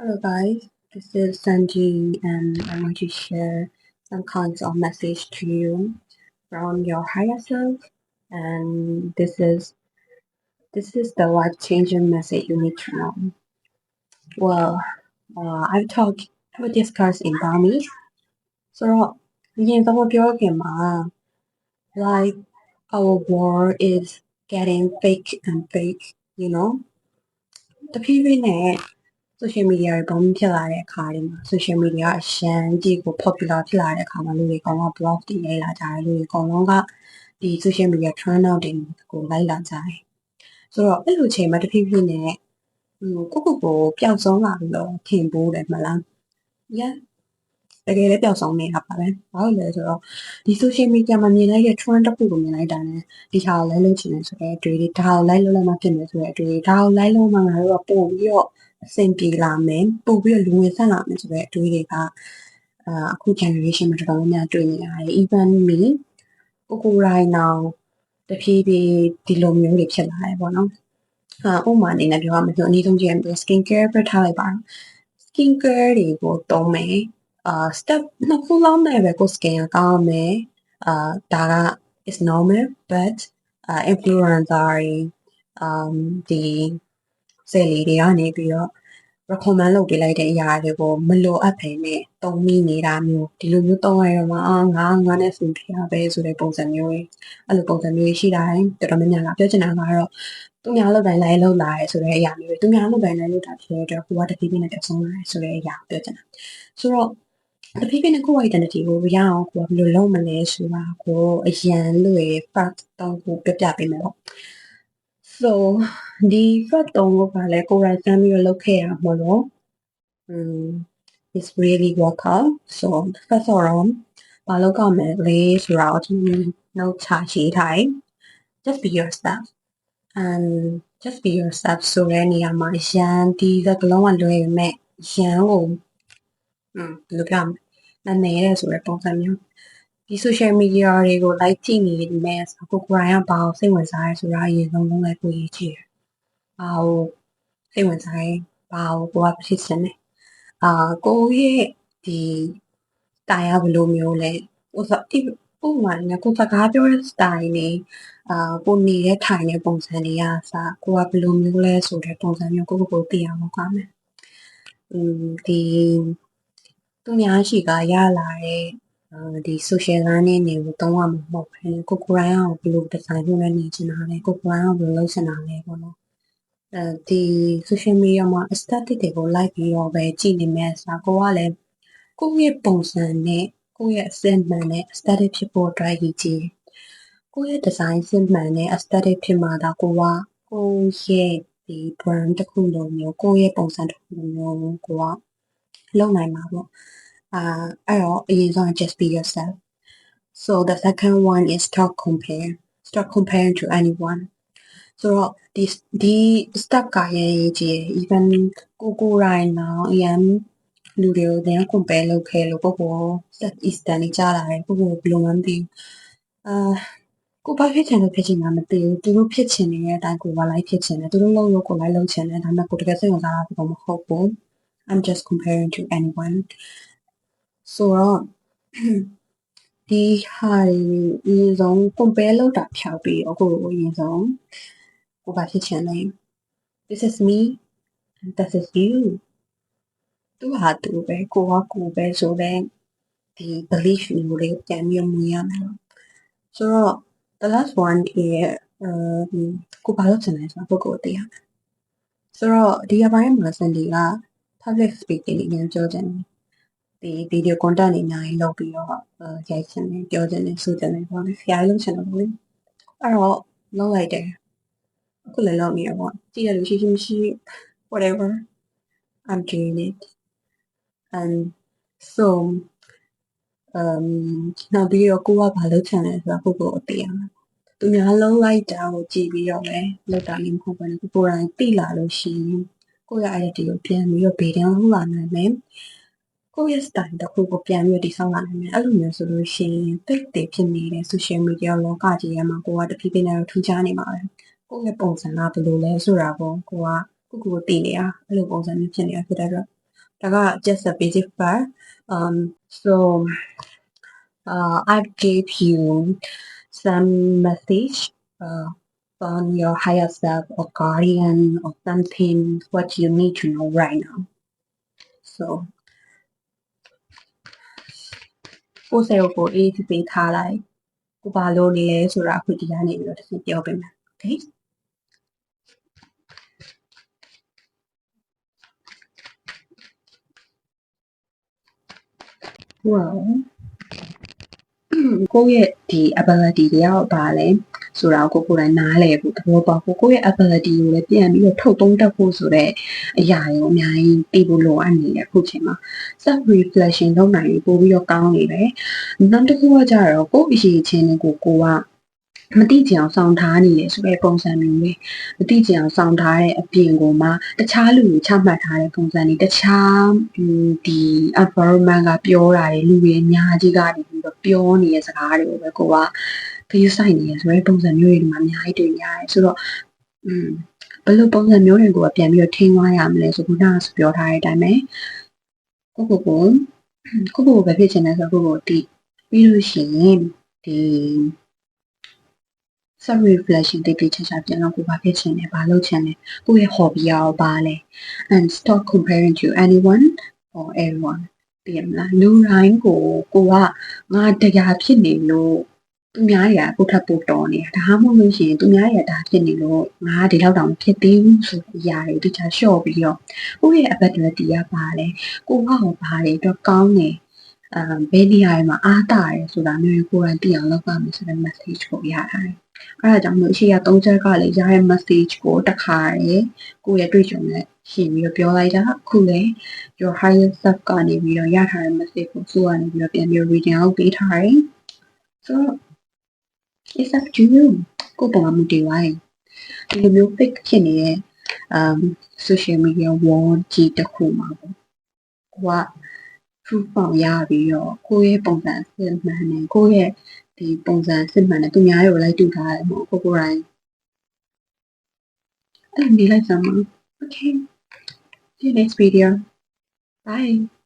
Hello guys, this is Sanji and I want to share some kinds of message to you from your higher self, and this is the life-changing message you need to know. Well, I've discussed in Burmese. So, like our world is getting fake and fake, you know. The people social media တွေပုံဖြစ်လာတဲ့အခါတွေမှာ social media အရှမ်းကြီးကို popular ဖြစ်လာတဲ့အခါမှာလူတွေအကောင်က blog တွေရိုက်လာကြတယ်လူတွေအကောင်လုံးကဒီ social media trend out တွေကိုလိုက်လာကြတယ်ဆိုတော့အဲ့လိုအချိန်မှာတဖြည်းဖြည်းနဲ့ကိုပျောက်ဆုံးလာပြီးတော့ထင်ပိုးတယ်မလား yeah တကယ်လည်းပျောက်ဆုံးနေတာပါပဲဘာလို့လဲဆိုတော့ဒီ social media မှာမြင်လိုက်တဲ့ trend တစ်ခုကိုမြင်လိုက်တာနဲ့ဒီဟာကိုလိုက်လို့ချင်တယ်ဆိုတဲ့အတွေ့အကြုံဒါကိုလိုက်လို့လည်းမဖြစ်မယ်ဆိုတဲ့အတွေ့အကြုံဒါကိုလိုက်လို့မှငါတို့ကပို့ပြီးတော့အဆင်ပြေလာမယ်ပို့ပြီးတော့လူဝင်ဆက်လာမယ်ဆိုတဲ့အတွေ့တွေကအခု generation မှာတော်တော်များများတွေ့နေရတယ် even me ကိုရိုင်းနောင်တဖြည်းဖြည်းဒီလိုမျိုးတွေဖြစ်လာတယ်ပေါ့နော်ဥပမာအနေနဲ့ပြောရမယ်ဆိုအနည်းဆုံးကြည့်ရမယ် skin care ပဲထားလိုက်ပါတော့ skin care တွေကိုသုံးမယ်step နှစ်ခုလောက်နဲ့ပဲကို skin ကကောင်းမယ်ဒါက is normal but influencer တွေဒီ ဆယ်လီတွေကနေပြီးတော့ recommend လုပ်ပေးလိုက်တဲ့အရာတွေကိုမလိုအပ်ဘဲနဲ့သုံးမိနေတာမျိုးဒီလိုမျိုးသုံးရတော့မှငါနဲ့ဆင်ပြေတာပဲဆိုတဲ့ပုံစံမျိုးတွေအဲ့လိုပုံစံမျိုးရှိတာတော်တော်များများကပြောချင်တာကတော့သူများလုပ်တိုင်းလိုက်လုပ်လာရဲဆိုတဲ့အရာမျိုးတွေသူများလုပ်တိုင်းလိုက်လုပ်တာဖြစ်တဲ့အတွက်ကိုကတဖြည်းဖြည်းနဲ့ပြောဆုံးလာရဲဆိုတဲ့အရာပြောချင်တာဆိုတော့တဖြည်းဖြည်းနဲ့ကိုယ့် identity ကိုရအောင်ကိုကဘယ်လိုလုပ်မလဲဆိုတာကိုအရန်လွယ် fact တောင်းကိုပြပြပေးမယ်ပေါ့ so ဒီ fact တုံးကလည်းကိုယ်တိုင်စမ်းပြီးတော့လုပ်ခဲ့ရမှာလို့it's really work out so first of all ဘာလုပ်ရမလဲဆိုတာကိုဒီ note ချရေးထားတယ် just be yourself and just be yourself ဆိုတဲ့နေရာမှာရန်ဒီစကားလုံးကလွယ်ပေမဲ့ရန်ကိုဘယ်လိုပြောမလဲနာနေရဲဆိုတဲ့ပုံစံမျိုးဒီ social media တွေကို like ကြည့်နေမယ်ဆိုကိုယ်တိုင်ကဘာကိုစိတ်ဝင်စားရဲဆိုတာအရင်ဆုံးလုံးလိုက်ကိုရေးကြည့်တယ်ဘာကိုစိတ်ဝင်စားရဲဘာကိုကိုကဖြစ်ချင်တယ်ကိုရဲ့ဒီတိုင်ကဘယ်လိုမျိုးလဲဥပမာနဲ့ကိုစကားပြောတဲ့ style နေကိုနေတဲ့ထိုင်တဲ့ပုံစံတွေကစကိုကဘယ်လိုမျိုးလဲဆိုတဲ့ပုံစံမျိုးကိုသိအောင်လုပ်ရမယ်ဒီသူများရှိကရလာတဲ့ဒီ social learning တွေကိုသုံးရမှာမဟုတ်ဘူးကိုယ်တိုင်ကဘယ်လို design လုပ်နေချင်တာလဲကိုယ်တိုင်ကဘယ်လိုလုပ်ချင်တာလဲပေါ့နော်ဒီ social media မှာ aesthetic တွေကို like ပြီးတော့ပဲကြည့်နေမယ်ဆိုတာကိုကလည်းကိုယ့်ရဲ့ပုံစံနဲ့ကိုယ့်ရဲ့အစစ်မှန်နဲ့ aesthetic ဖြစ်ဖို့အတွက်ရည်ကြည်ကိုယ့်ရဲ့ design စစ်မှန်နဲ့ aesthetic ဖြစ်မှသာကိုကကိုယ့်ရဲ့ဒီ brand တစ်ခုလိုမျိုးကိုယ့်ရဲ့ပုံစံတစ်ခုလိုမျိုးကိုကလုပ်နိုင်မှာပေါ့အဲ့တော့အရင်ဆုံး just be yourself so the second one is stop comparing to anyone ဆိုတော့ဒီ step ကရေးကြည့် even ကိုရိုင်းတော့အရင်လူတွေကိုပြန် compare လုပ်ခဲ့လို့ကို set eastern နေကြလာတယ်ကိုဘယ်လိုမှမသိကိုဘာဖြစ်ချင်လို့ဖြစ်ချင်တာမသိဘူးသူတို့ဖြစ်ချင်နေတဲ့အတိုင်းကိုကလိုက်ဖြစ်ချင်တယ်သူတို့လုပ်လို့ကိုလိုက်လုပ်ချင်တယ်ဒါပေမဲ့ကိုတကယ်စိတ်ဝင်စားတာတော့မဟုတ်ဘူး I'm just comparing to anyone ဆိုတော့ဒီဟာအရင်ဆုံး compare လုပ်တာဖြောက်ပြီးကိုအရင်ဆုံးကိုဘာဖြစ်ချင်လဲ this is me and this is you သူဟာသူပဲကိုကကိုပဲဆိုတဲ့ဒီ belief မျိုးလေးပြန်ပြီးမွေးရမယ်ဆိုတော့ the last one is ကိုဘာလို့ချင်လဲဆိုတော့ကိုသိရမယ်ဆိုတော့ဒီအပိုင်းမှာစင်ဒီက public speaking အရင်ပြောတယ်ဒီ video content တွေအများကြီးလုပ်ပြီးတော့ရိုက်ချင်တယ်ပြောချင်တယ်ဆိုချင်တယ်ပေါ့လေဆရာကြီးလုပ်ချင်တယ်ပေါ့လေအဲ့တော့လုပ်လိုက်တယ်အခုလည်းလုပ်နေရပေါ့ကြည့်ရလို့ရှိ whatever I'm doing it and so နောက်ပြီးတော့ကိုကဘာလုပ်ချင်လဲဆိုတော့ကိုသိရမှာသူများလုံးလိုက်တာကိုကြည့်ပြီးတော့ပဲလုပ်တာလည်းမဟုတ်ဘူးကိုယ်တိုင်သိလာလို့ရှိရင်ကိုယ့်ရဲ့ identity ကိုပြန်ပြီးတော့ဗေဒင်းလုပ်လာနိုင်မယ်ကိုယ့်ရဲ့ style တစ်ခုကိုပြန်ပြီးတော့တည်ဆောက်လာနိုင်မယ်အဲ့လိုမျိုးဆိုလို့ရှိရင် fake တွေဖြစ်နေတဲ့ social media လောကကြီးထဲမှာကိုကတဖြည်းဖြည်းနဲ့ထူးခြားနေမှာပဲကိုယ့်ရဲ့ပုံစံကဘယ်လိုလဲဆိုတာကိုကိုသိနေတာအဲ့လိုပုံစံမျိုးဖြစ်နေတာဖြစ်တဲ့အတွက် that got just a basic part. So I gave you some message from your higher self or guardian or something what you need to know right now. So ကိုယ်စိတ်ကိုအေးပေးထားလိုက်ကိုဘာလို့နေလဲဆိုတာအခုဒီကနေပြီးတော့တစ်ခုပြောပေးမယ် okay well ကိုယ့်ရဲ့ဒီ ability တွေကဘာလဲဆိုတာကိုကိုယ်တိုင်နားလည်ဖို့သဘောပေါက်ဖို့ကိုယ့်ရဲ့ ability ကိုလည်းပြန်ပြီးတော့ထုတ်သုံးတတ်ဖို့ဆိုတဲ့အရာတွေကိုအများကြီးသိဖို့လိုအပ်နေတယ်အခုချိန်မှာ self reflection လုပ်နိုင်ရင်ပို့ပြီးတော့ကောင်းနေတယ်နောက်တစ်ခုကကြတော့ကိုယ့်အရေးချင်းကိုကမတိကျအောင်ဆောင်ထားနေတယ်ဆိုတဲ့ပုံစံမျိုးလေးမတိကျအောင်ဆောင်ထားတဲ့အပြင်ကိုမှတခြားလူတွေချမှတ်ထားတဲ့ပုံစံတွေတခြားဒီ environment ကပြောတာတွေလူတွေအများကြီးကနေပြီးတော့ပြောနေတဲ့စကားတွေကိုပဲကိုကဂရုစိုက်နေရဆိုတဲ့ပုံစံမျိုးတွေမှာအများကြီးတွေ့ရတယ်ဆိုတော့ဘယ်လိုပုံစံမျိုးတွေကိုပြန်ပြီးတော့ထိန်းသွားရမလဲဆိုခုနကပြောထားတဲ့အတိုင်းပဲကိုပဲဖြစ်ချင်တယ်ဆိုတော့ကိုတိပြီးလို့ရှိရင်ဒီ self reflection တိတိကျကျပြန်တော့ကိုဘာဖြစ်ချင်လဲဘာလုပ်ချင်လဲကိုယ့်ရဲ့ hobby ရောဘာလဲ and stop comparing to anyone or everyone သိရမလားလူတိုင်းကိုကငါတရားဖြစ်နေလို့သူများတွေကကိုထပ်ပို့တော်နေတာဒါမှမဟုတ်လို့ရှိရင်သူများတွေကဒါဖြစ်နေလို့ငါဒီလောက်တောင်ဖြစ်သေးဘူးဆိုတဲ့အရာတွေတခြားလျှော့ပြီးတော့ကိုယ့်ရဲ့ ability ကပါလဲကိုကဘာတွေတော့ကောင်းတယ်ဘယ်နေရာမှာအားတာရယ်ဆိုတာမျိုးကိုယ်တိုင်သိအောင်လုပ်ပါမယ်ဆိုတဲ့ message ကိုရထားတယ်အဲ့ဒါကြောင့်မို့အရှိရ3ချက်ကလည်းရတဲ့ message ကိုတခါရယ်ကိုယ့်ရဲ့တွေ့ကြုံနဲ့ရှင်းပြီးတော့ပြောလိုက်တာအခုလည်း your higher self ကနေပြီးတော့ရထားတဲ့ message ကိုသူကနေပြီးတော့ပြန်ပြီး reading out ပေးထားတယ် so it's up to you ကိုယ်ပုံမှန်မတည်ပါရင်ဒီလိုမျိုး fake ဖြစ်နေတဲ့social media wall ကြီးတစ်ခုမှာပေါ့ကိုက proof ပေါရပြီးတော့ကိုယ့်ရဲ့ပုံစံစစ်မှန်တယ်ကိုယ့်ရဲ့ဒီပုံစံစစ်မှန်တယ်သူများတွေကိုလိုက်တူထားတယ်ပေါ့ကိုယ်တိုင်အဲ့ဒီလိုက်စမ်းပါ okay see you next video bye